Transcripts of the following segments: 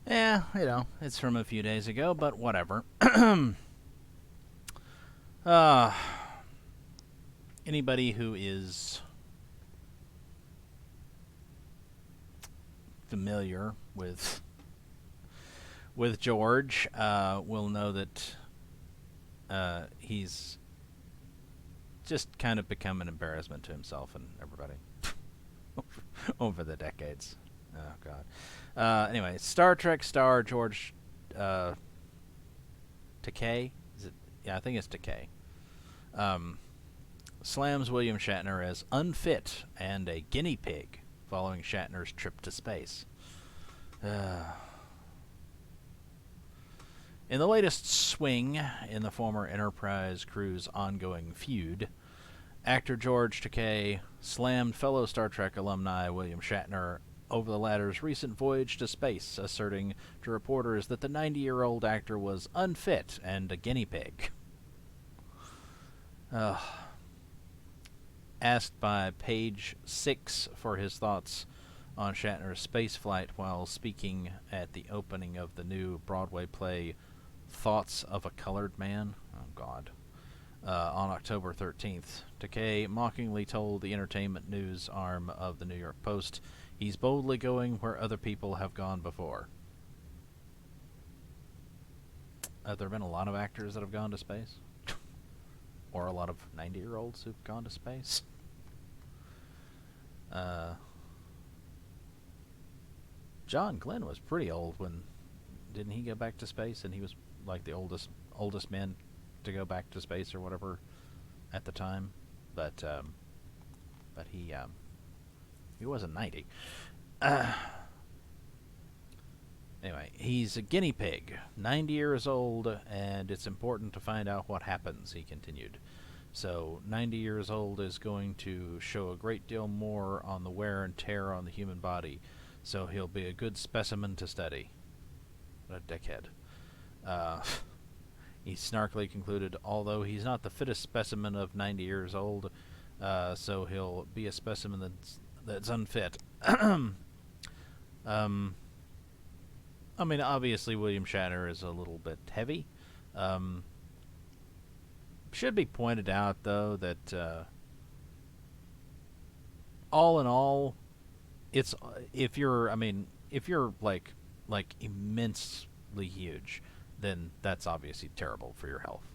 Yeah, it's from a few days ago, but whatever. uh, Anybody who is familiar with George will know that he's just kind of become an embarrassment to himself and everybody over the decades. Oh God. Anyway, Star Trek star George uh, Takei. Is it? Yeah, I think it's Takei. Um, Slams William Shatner as unfit and a guinea pig following Shatner's trip to space. In the latest swing in the former Enterprise crew's ongoing feud, actor George Takei slammed fellow Star Trek alumni William Shatner over the latter's recent voyage to space, asserting to reporters that the 90-year-old actor was unfit and a guinea pig. Asked by Page 6 for his thoughts on Shatner's spaceflight while speaking at the opening of the new Broadway play Thoughts of a Colored Man, oh God, on October 13th, Takei mockingly told the entertainment news arm of the New York Post he's boldly going where other people have gone before. Have there been a lot of actors that have gone to space? Or a lot of 90-year-olds who've gone to space? John Glenn was pretty old when... Didn't he go back to space? And he was like the oldest man to go back to space or whatever at the time. But he wasn't 90. Anyway, he's a guinea pig, 90 years old, and it's important to find out what happens, he continued. So, 90 years old is going to show a great deal more on the wear and tear on the human body, so he'll be a good specimen to study. What a dickhead. He snarkily concluded, although he's not the fittest specimen of 90 years old, so he'll be a specimen that's unfit. I mean, obviously William Shatner is a little bit heavy. Should be pointed out, though, that all in all, it's if you're like immensely huge, then that's obviously terrible for your health.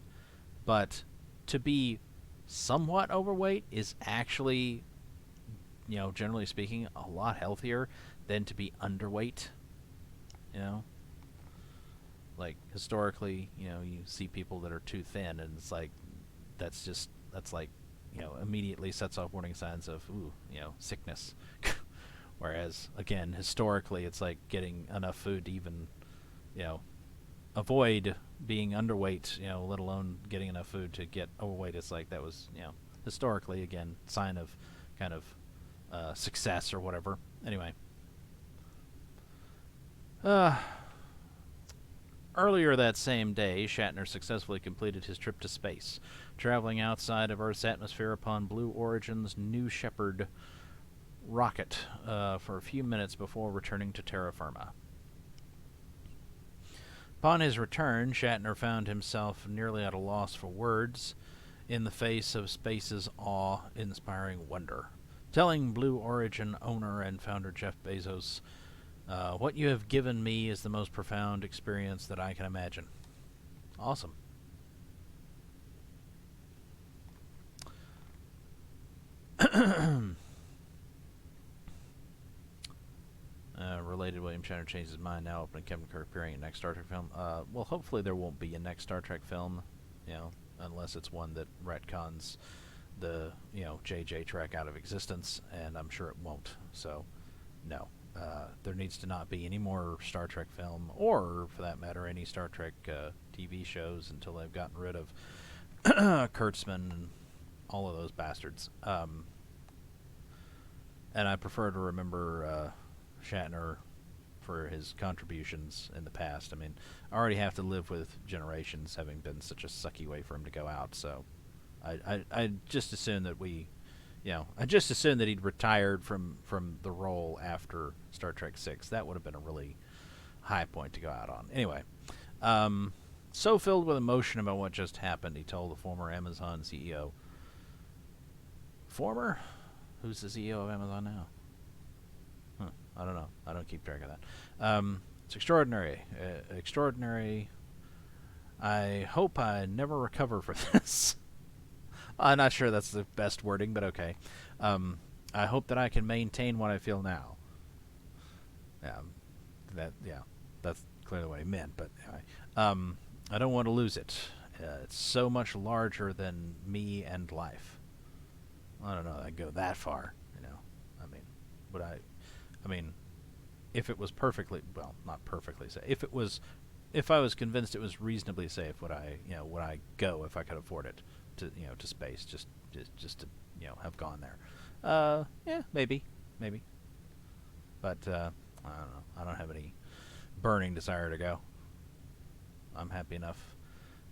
But to be somewhat overweight is actually, generally speaking, a lot healthier than to be underweight. Like historically, you see people that are too thin, and it's like that's like immediately sets off warning signs of sickness. Whereas again, historically, it's like getting enough food to even avoid being underweight, let alone getting enough food to get overweight. It's like that was historically, again, sign of kind of success or whatever. Anyway. Earlier that same day, Shatner successfully completed his trip to space, traveling outside of Earth's atmosphere upon Blue Origin's New Shepard rocket for a few minutes before returning to terra firma. Upon his return, Shatner found himself nearly at a loss for words in the face of space's awe-inspiring wonder, telling Blue Origin owner and founder Jeff Bezos, what you have given me is the most profound experience that I can imagine. Awesome. Related, William Shatner changed his mind now, opening Kevin Kirk appearing in next Star Trek film. Well, hopefully there won't be a next Star Trek film, unless it's one that retcons the, JJ Trek out of existence, and I'm sure it won't. So, no. There needs to not be any more Star Trek film, or, for that matter, any Star Trek TV shows until they've gotten rid of Kurtzman and all of those bastards. And I prefer to remember Shatner for his contributions in the past. I mean, I already have to live with Generations having been such a sucky way for him to go out, so I just assume that I just assumed that he'd retired from the role after Star Trek 6. That would have been a really high point to go out on. Anyway, so filled with emotion about what just happened, he told the former Amazon CEO. Former? Who's the CEO of Amazon now? I don't know. I don't keep track of that. It's extraordinary. Extraordinary. I hope I never recover from this. I'm not sure that's the best wording, but okay. I hope that I can maintain what I feel now. That's clearly what he meant. But anyway, I don't want to lose it. It's so much larger than me and life. I don't know. I'd go that far, I mean, would I? I mean, if it was perfectly not perfectly safe. If I was convinced it was reasonably safe, would I go if I could afford it to space just to have gone there? Yeah, maybe, but I don't know. I don't have any burning desire to go. I'm happy enough.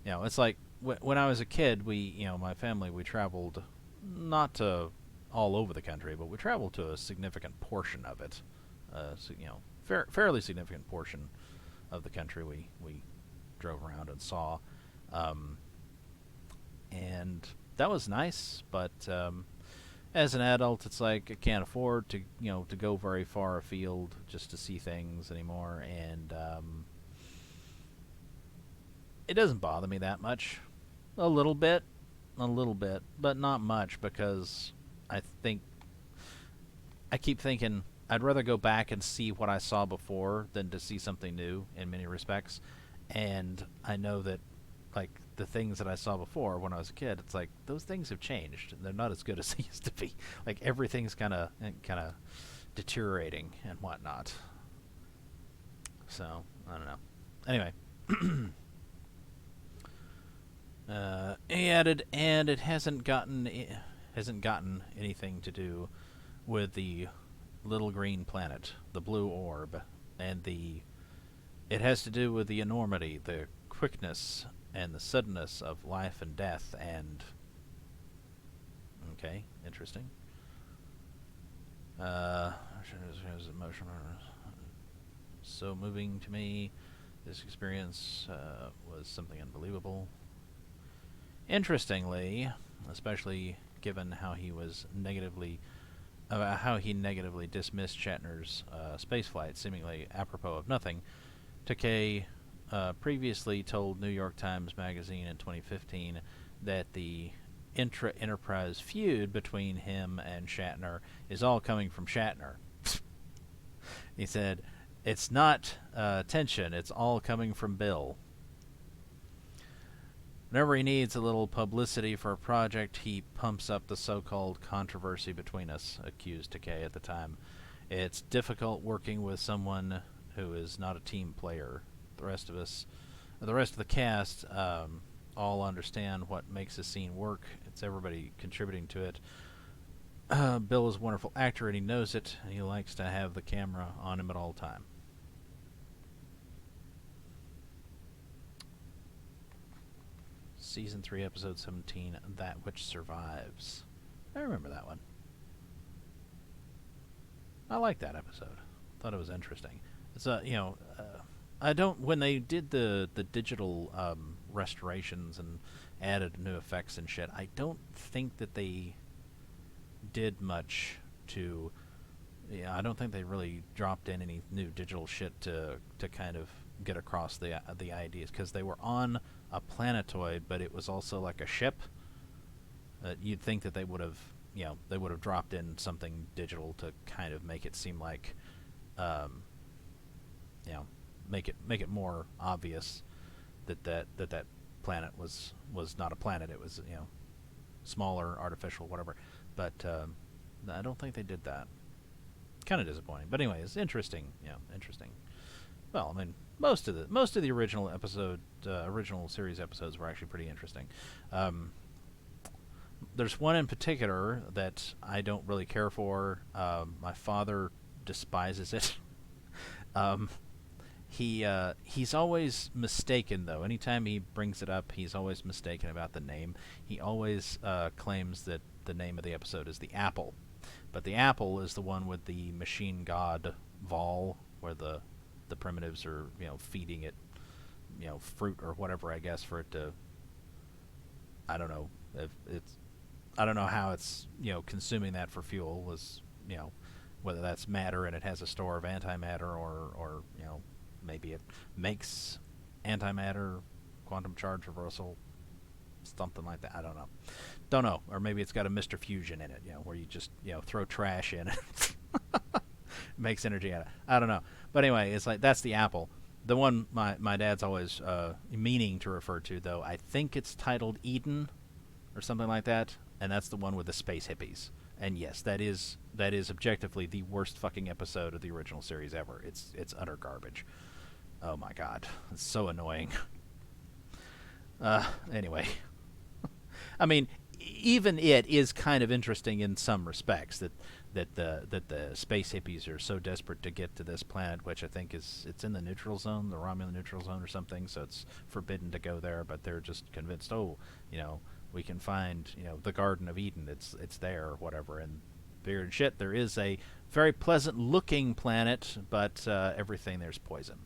It's like when I was a kid, my family, we traveled not to all over the country, but we traveled to a significant portion of it. Fairly significant portion of the country we drove around and saw, and that was nice. But as an adult, it's like I can't afford to go very far afield just to see things anymore, and it doesn't bother me that much. A little bit, but not much, because I keep thinking I'd rather go back and see what I saw before than to see something new in many respects. And I know that, like, the things that I saw before when I was a kid, it's like those things have changed. They're not as good as they used to be. Like, everything's kind of deteriorating and whatnot. So I don't know. Anyway. He added, and it hasn't gotten anything to do with the little green planet, the blue orb, and it has to do with the enormity, the quickness, and the suddenness of life and death, and okay, interesting. Emotion, so moving to me. This experience was something unbelievable. Interestingly, especially given how he negatively dismissed Shatner's spaceflight, seemingly apropos of nothing, Takei previously told New York Times Magazine in 2015 that the intra-Enterprise feud between him and Shatner is all coming from Shatner. He said, "It's not tension, it's all coming from Bill. Whenever he needs a little publicity for a project, he pumps up the so-called controversy between us," accused Takei at the time. "It's difficult working with someone who is not a team player. The rest of the cast, all understand what makes a scene work. It's everybody contributing to it. Bill is a wonderful actor, and he knows it, and he likes to have the camera on him at all time." Season 3, Episode 17, That Which Survives. I remember that one. I liked that episode. Thought it was interesting. It's when they did the digital restorations and added new effects and shit, I don't think that they did much to... I don't think they really dropped in any new digital shit to kind of get across the ideas, because they were on a planetoid, but it was also like a ship. You'd think that they would have dropped in something digital to kind of make it seem like, make it more obvious that planet was not a planet. It was smaller, artificial, whatever. But I don't think they did that. Kind of disappointing. But anyway, it's interesting. Interesting. Well, I mean, most of the original series episodes were actually pretty interesting. There's one in particular that I don't really care for. My father despises it. He's always mistaken, though. Anytime he brings it up, he's always mistaken about the name. He always claims that the name of the episode is The Apple. But The Apple is the one with the machine god Vol, where the the primitives are, feeding it, fruit or whatever, I guess, for it to. I don't know if it's. I don't know how it's, consuming that for fuel is, whether that's matter and it has a store of antimatter, or maybe it makes antimatter, quantum charge reversal, something like that. I don't know. Don't know. Or maybe it's got a Mr. Fusion in it, where you just, throw trash in it. Makes energy out of it. I don't know. But anyway, it's like, that's the apple. The one my dad's always meaning to refer to, though, I think it's titled Eden or something like that, and that's the one with the space hippies. And yes, that is objectively the worst fucking episode of the original series ever. It's utter garbage. Oh my god, it's so annoying. Anyway, I mean, even it is kind of interesting in some respects that the space hippies are so desperate to get to this planet, which I think it's in the neutral zone, the Romulan neutral zone or something. So it's forbidden to go there, but they're just convinced. Oh, we can find the Garden of Eden. It's there or whatever. And weird shit. There is a very pleasant looking planet, but everything there's poison.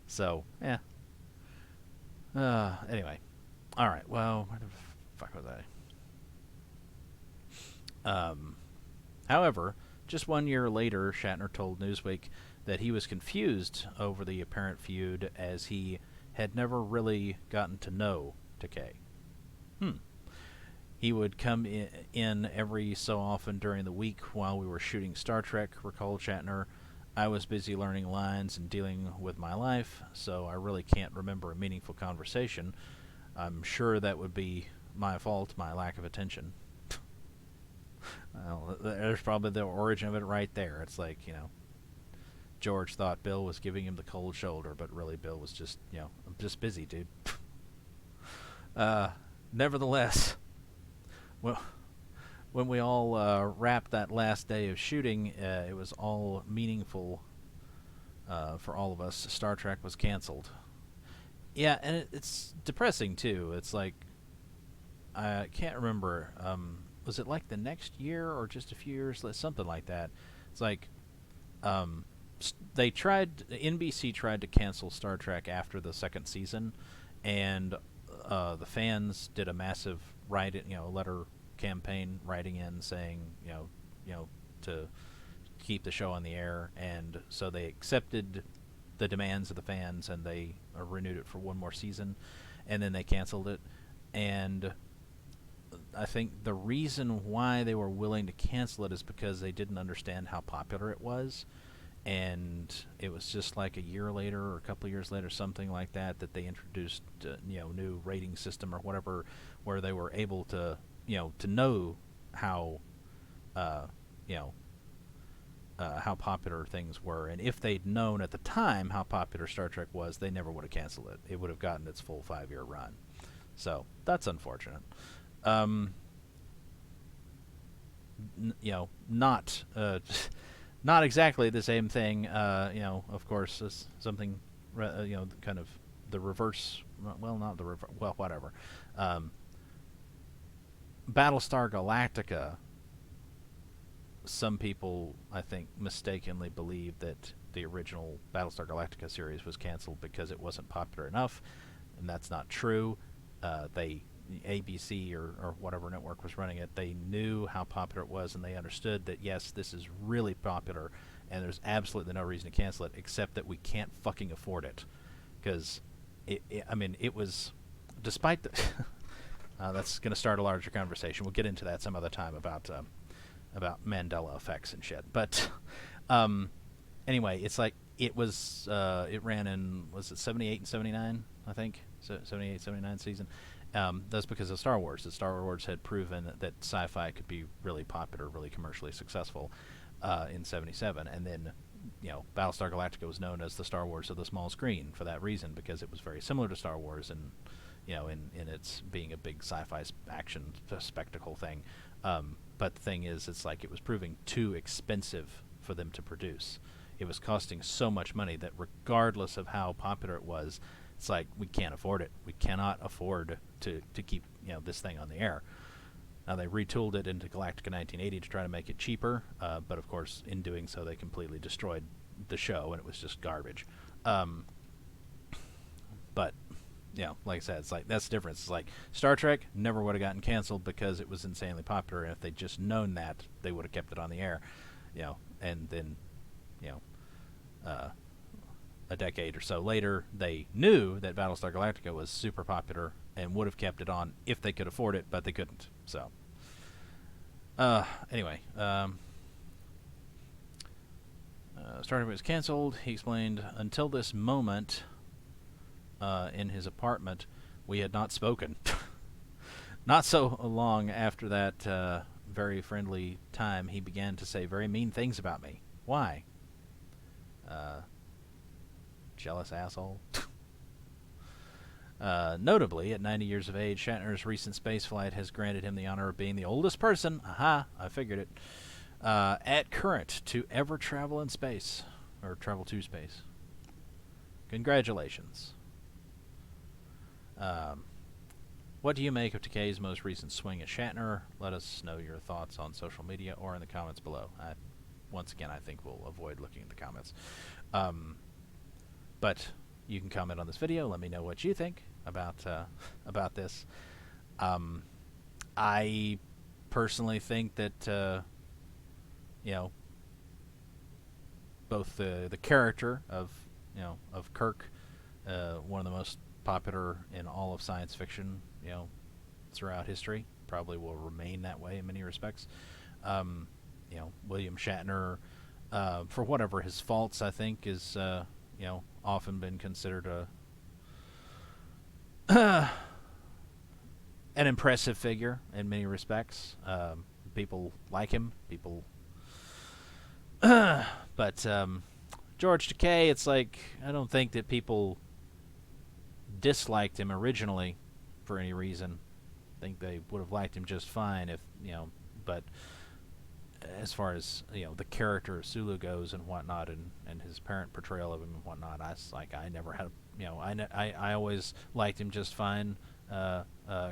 So yeah. Anyway, all right. Well, where the fuck was I? However, just 1 year later, Shatner told Newsweek that he was confused over the apparent feud, as he had never really gotten to know Takei. He would come in every so often during the week while we were shooting Star Trek, recalled Shatner. I was busy learning lines and dealing with my life, so I really can't remember a meaningful conversation. I'm sure that would be my fault, my lack of attention. Well, there's probably the origin of it right there. It's like, George thought Bill was giving him the cold shoulder, but really Bill was just, I'm just busy, dude. Nevertheless, well, when we all wrapped that last day of shooting, it was all meaningful for all of us. Star Trek was canceled. Yeah, and it's depressing, too. It's like, I can't remember, was it like the next year or just a few years, something like that. It's like, NBC tried to cancel Star Trek after the second season, and the fans did a massive letter campaign writing in saying, to keep the show on the air, and so they accepted the demands of the fans, and they renewed it for one more season, and then they canceled it. And I think the reason why they were willing to cancel it is because they didn't understand how popular it was, and it was just like a year later or a couple of years later, something like that, that they introduced new rating system or whatever, where they were able to to know how how popular things were. And if they'd known at the time how popular Star Trek was, they never would have canceled it. It would have gotten its full 5-year run. So that's unfortunate. Not not exactly the same thing. Of course, is something kind of the reverse. Well, not the reverse. Well, whatever. Battlestar Galactica. Some people, I think, mistakenly believe that the original Battlestar Galactica series was canceled because it wasn't popular enough, and that's not true. ABC or whatever network was running it, they knew how popular it was, and they understood that, yes, this is really popular, and there's absolutely no reason to cancel it, except that we can't fucking afford it. Because, it was, despite the... that's going to start a larger conversation. We'll get into that some other time about Mandela effects and shit. But anyway, it's like it was. It ran in, was it 78 and 79? I think 78, 79 season. That's because of Star Wars. That Star Wars had proven that sci-fi could be really popular, really commercially successful in 77, and then Battlestar Galactica was known as the Star Wars of the small screen for that reason, because it was very similar to Star Wars and in its being a big sci-fi action spectacle thing. But the thing is, it's like it was proving too expensive for them to produce. It was costing so much money that regardless of how popular it was, it's like, we can't afford it. We cannot afford to keep this thing on the air. Now, they retooled it into Galactica 1980 to try to make it cheaper, but of course, in doing so, they completely destroyed the show, and it was just garbage. But like I said, it's like that's the difference. It's like Star Trek never would have gotten canceled because it was insanely popular, and if they'd just known that, they would have kept it on the air. And then, you know, a decade or so later, they knew that Battlestar Galactica was super popular and would have kept it on if they could afford it, but they couldn't. So, anyway, Star Trek was canceled. He explained, until this moment, in his apartment, we had not spoken. Not so long after that very friendly time, he began to say very mean things about me. Why? Jealous asshole. Notably, at 90 years of age, Shatner's recent spaceflight has granted him the honor of being the oldest person, I figured it, at current to ever travel in space, or travel to space. Congratulations. What do you make of Takei's most recent swing at Shatner? Let us know your thoughts on social media or in the comments below. Once again, I think we'll avoid looking at the comments. But you can comment on this video. Let me know what you think about this. I personally think that both the character of Kirk, one of the most popular in all of science fiction, throughout history, probably will remain that way in many respects. William Shatner, for whatever his faults, I think is often been considered an impressive figure in many respects. People like him. But George Takei, it's like I don't think that people disliked him originally for any reason. I think they would have liked him just fine if but as far as the character of Sulu goes and whatnot, and his parent portrayal of him and whatnot, I never had I always liked him just fine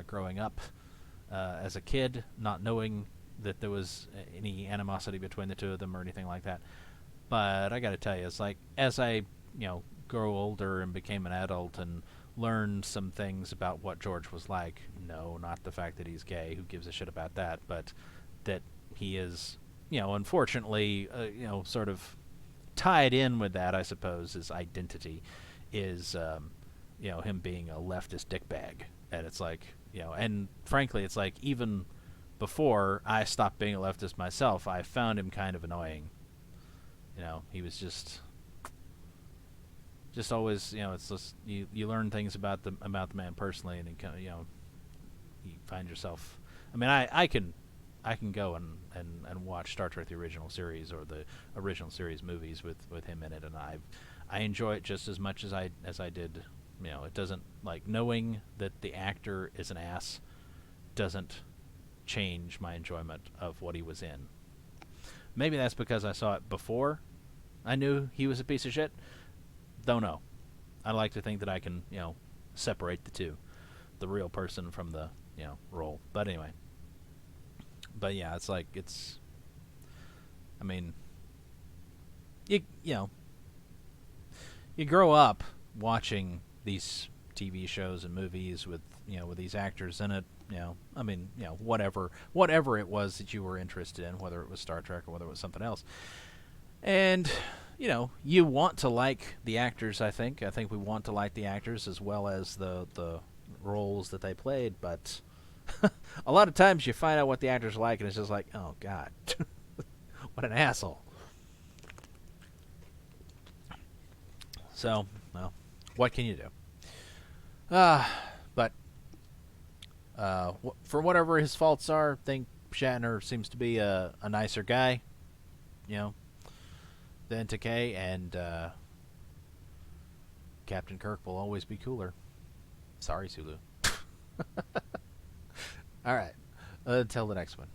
growing up as a kid, not knowing that there was any animosity between the two of them or anything like that. But I got to tell you, it's like as I grow older and became an adult and learned some things about what George was like. No, not the fact that he's gay. Who gives a shit about that? But that he is, unfortunately, sort of tied in with that, I suppose, his identity is, him being a leftist dickbag. And it's like, and frankly, it's like even before I stopped being a leftist myself, I found him kind of annoying. He was just always, it's just you learn things about the man personally, and you find yourself. I mean, I can go and watch Star Trek the original series or the original series movies with him in it, and I enjoy it just as much as I did. It doesn't, like, knowing that the actor is an ass doesn't change my enjoyment of what he was in. Maybe that's because I saw it before I knew he was a piece of shit. Don't know. I like to think that I can, separate the two, the real person from the, role. But anyway. But yeah, it's like I mean, you grow up watching these TV shows and movies with these actors in it. I mean, whatever it was that you were interested in, whether it was Star Trek or whether it was something else, and you want to like the actors. I think we want to like the actors as well as the roles that they played, but a lot of times you find out what the actors like, and it's just like, oh god, what an asshole. So, well, what can you do? But for whatever his faults are, I think Shatner seems to be a nicer guy, than Takei, and Captain Kirk will always be cooler. Sorry, Sulu. All right. Until the next one.